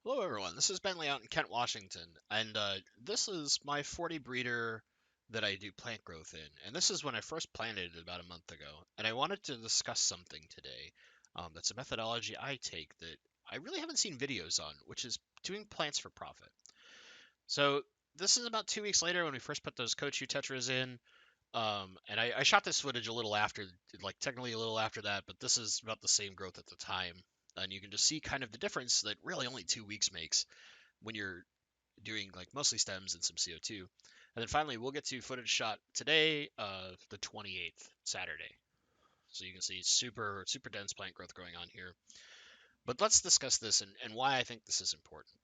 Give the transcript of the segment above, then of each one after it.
Hello everyone, this is Bentley out in Kent, Washington, and this is my 40 breeder that I do plant growth in. And this is when I first planted it about a month ago. And I wanted to discuss something today that's a methodology I take that I really haven't seen videos on, which is doing plants for profit. So this is about 2 weeks later when we first put those Kochu Tetras in. And I shot this footage a little after, like technically a little after that, but this is about the same growth at the time. And you can just see kind of the difference that really only 2 weeks makes when you're doing like mostly stems and some CO2. And then finally, we'll get to footage shot today, the 28th, Saturday. So you can see super dense plant growth going on here. But let's discuss this and why I think this is important.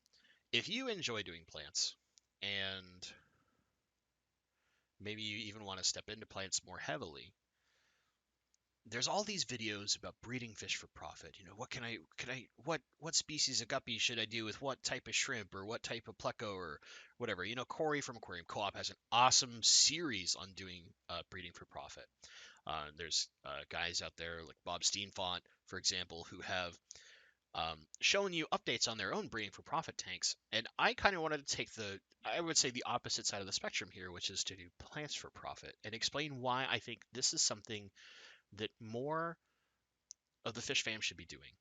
If you enjoy doing plants and maybe you even want to step into plants more heavily, there's all these videos about breeding fish for profit. You know, what species of guppy should I do with what type of shrimp or what type of pleco or whatever. You know, Corey from Aquarium Co-op has an awesome series on doing breeding for profit. There's guys out there like Bob Steenfont, for example, who have shown you updates on their own breeding for profit tanks. And I kind of wanted to take I would say the opposite side of the spectrum here, which is to do plants for profit and explain why I think this is something that more of the fish fam should be doing.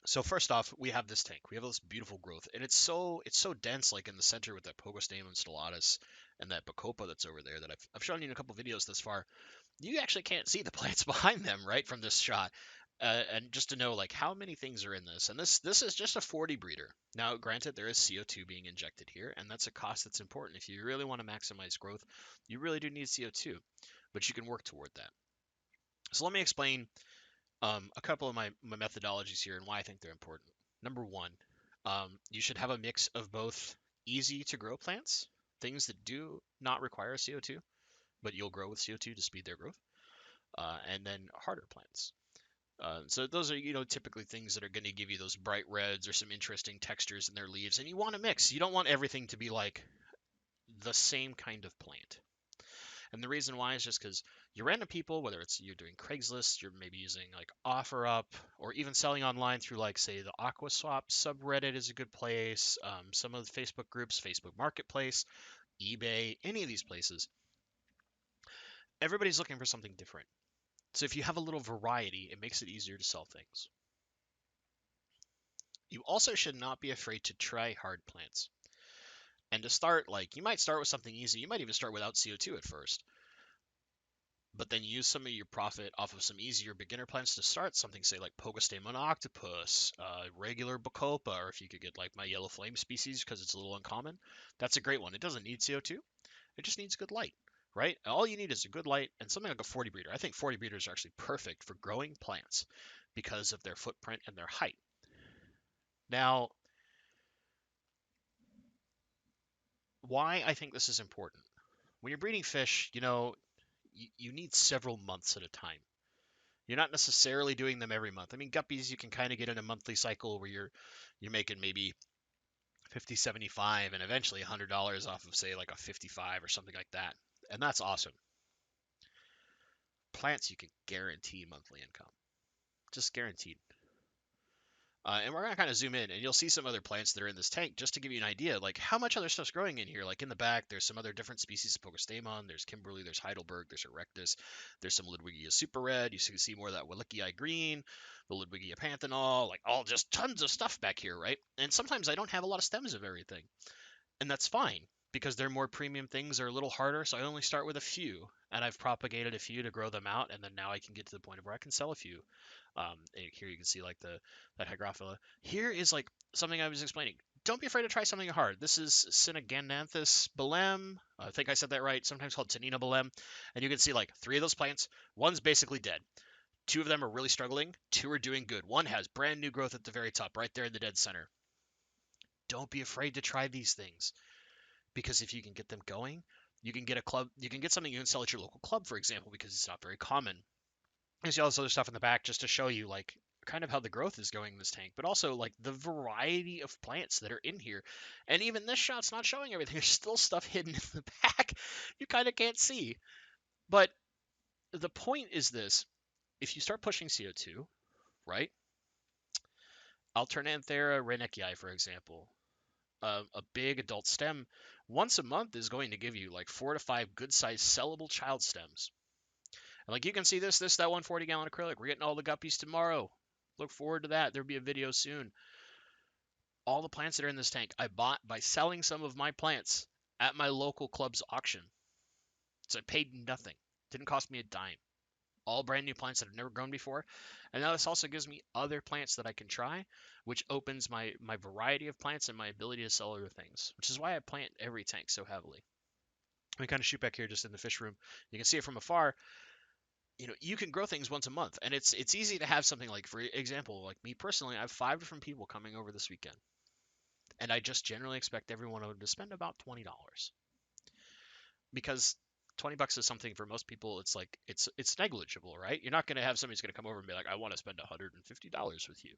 So first off, we have this tank. We have this beautiful growth, and it's so dense, like in the center with that Pogostemon Stellatus and that Bacopa that's over there that I've shown you in a couple videos thus far. You actually can't see the plants behind them, right, from this shot. And just to know like how many things are in this, and this is just a 40 breeder. Now, granted, there is CO2 being injected here, and that's a cost that's important. If you really want to maximize growth, you really do need CO2, but you can work toward that. So let me explain a couple of my methodologies here and why I think they're important. Number one, you should have a mix of both easy to grow plants, things that do not require CO2, but you'll grow with CO2 to speed their growth, and then harder plants. So those are, typically things that are going to give you those bright reds or some interesting textures in their leaves, and you want to mix. You don't want everything to be like the same kind of plant. And the reason why is just because you random people, whether it's you're doing Craigslist, you're maybe using like OfferUp, or even selling online through like say the AquaSwap subreddit is a good place. Some of the Facebook groups, Facebook Marketplace, eBay, any of these places, everybody's looking for something different. So if you have a little variety, it makes it easier to sell things. You also should not be afraid to try hard plants. And to start, like you might start with something easy. You might even start without CO2 at first, but then use some of your profit off of some easier beginner plants to start something, say like Pogostemon octopus, regular Bacopa, or if you could get like my yellow flame species because it's a little uncommon, that's a great one. It doesn't need CO2, it just needs good light, right? All you need is a good light and something like a 40 breeder. I think 40 breeders are actually perfect for growing plants because of their footprint and their height. Now, why I think this is important. When you're breeding fish, you need several months at a time. You're not necessarily doing them every month. I mean, guppies you can kind of get in a monthly cycle where you're making maybe 50, 75, and eventually $100 off of say like a 55 or something like that. And that's awesome. Plants you can guarantee monthly income. Just guaranteed. And we're gonna kind of zoom in, and you'll see some other plants that are in this tank, just to give you an idea, like how much other stuff's growing in here. Like in the back, there's some other different species of Pogostemon. There's Kimberley, there's Heidelberg, there's Erectus, there's some Ludwigia Super Red. You can see more of that Wallachii green, the Ludwigia Pantanal, like all just tons of stuff back here, right? And sometimes I don't have a lot of stems of everything, and that's fine because they're more premium things are a little harder. So I only start with a few, and I've propagated a few to grow them out, and then now I can get to the point where I can sell a few. Here you can see like that Hygrophila. Here is like something I was explaining. Don't be afraid to try something hard. This is Syngonanthus Belem. I think I said that right. Sometimes called Tanina Belem. And you can see like 3 of those plants. One's basically dead. 2 of them are really struggling. 2 are doing good. One has brand new growth at the very top, right there in the dead center. Don't be afraid to try these things because if you can get them going, you can get a club. You can get something you can sell at your local club, for example, because it's not very common. There's all this other stuff in the back just to show you like kind of how the growth is going in this tank, but also like the variety of plants that are in here. And even this shot's not showing everything. There's still stuff hidden in the back you kind of can't see. But the point is this: if you start pushing CO2, right? Alternanthera Reineckii, for example, a big adult stem once a month is going to give you like 4 to 5 good-sized sellable child stems. And like you can see that 140-gallon acrylic. We're getting all the guppies tomorrow. Look forward to that. There'll be a video soon. All the plants that are in this tank I bought by selling some of my plants at my local club's auction. So I paid nothing. Didn't cost me a dime. All brand new plants that I've never grown before. And now this also gives me other plants that I can try, which opens my variety of plants and my ability to sell other things, which is why I plant every tank so heavily. We kind of shoot back here just in the fish room. You can see it from afar. You can grow things once a month, and it's easy to have something like, for example, like me personally, I have 5 different people coming over this weekend, and I just generally expect every one of them to spend about $20, because $20 is something for most people. It's like it's negligible, right? You're not going to have somebody who's going to come over and be like, I want to spend $150 with you.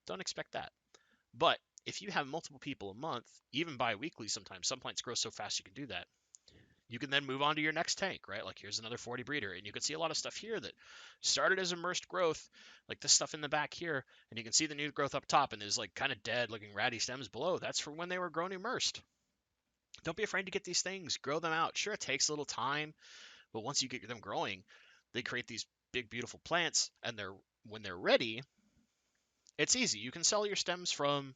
Don't expect that. But if you have multiple people a month, even bi-weekly sometimes, some plants grow so fast you can do that. You can then move on to your next tank, right? Like here's another 40 breeder. And you can see a lot of stuff here that started as immersed growth, like this stuff in the back here. And you can see the new growth up top, and there's like kind of dead looking ratty stems below. That's from when they were grown immersed. Don't be afraid to get these things, grow them out. Sure, it takes a little time, but once you get them growing, they create these big, beautiful plants. And when they're ready, it's easy. You can sell your stems from,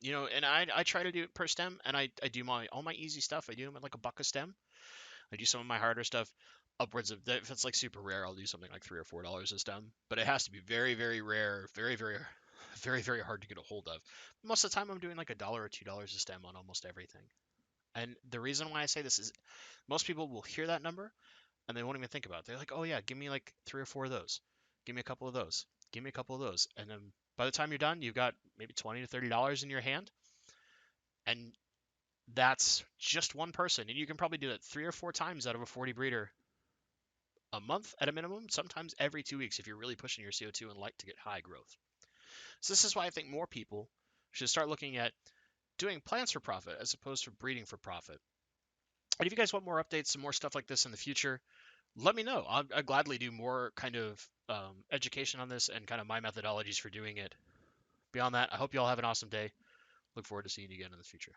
and I try to do it per stem, and I do all my easy stuff. I do them at like a buck a stem. I do some of my harder stuff upwards of, if it's like super rare, I'll do something like $3 or $4 a stem. But it has to be very, very rare, very, very, very, very hard to get a hold of. Most of the time, I'm doing like $1 or $2 a stem on almost everything. And the reason why I say this is most people will hear that number and they won't even think about it. They're like, oh yeah, give me like 3 or 4 of those. Give me a couple of those. Give me a couple of those. And then by the time you're done, you've got maybe $20 to $30 in your hand. And that's just one person. And you can probably do it 3 or 4 times out of a 40 breeder a month at a minimum, sometimes every 2 weeks if you're really pushing your CO2 and like to get high growth. So this is why I think more people should start looking at doing plants for profit as opposed to breeding for profit. And if you guys want more updates and more stuff like this in the future, let me know. I'll gladly do more kind of education on this and kind of my methodologies for doing it. Beyond that, I hope you all have an awesome day. Look forward to seeing you again in the future.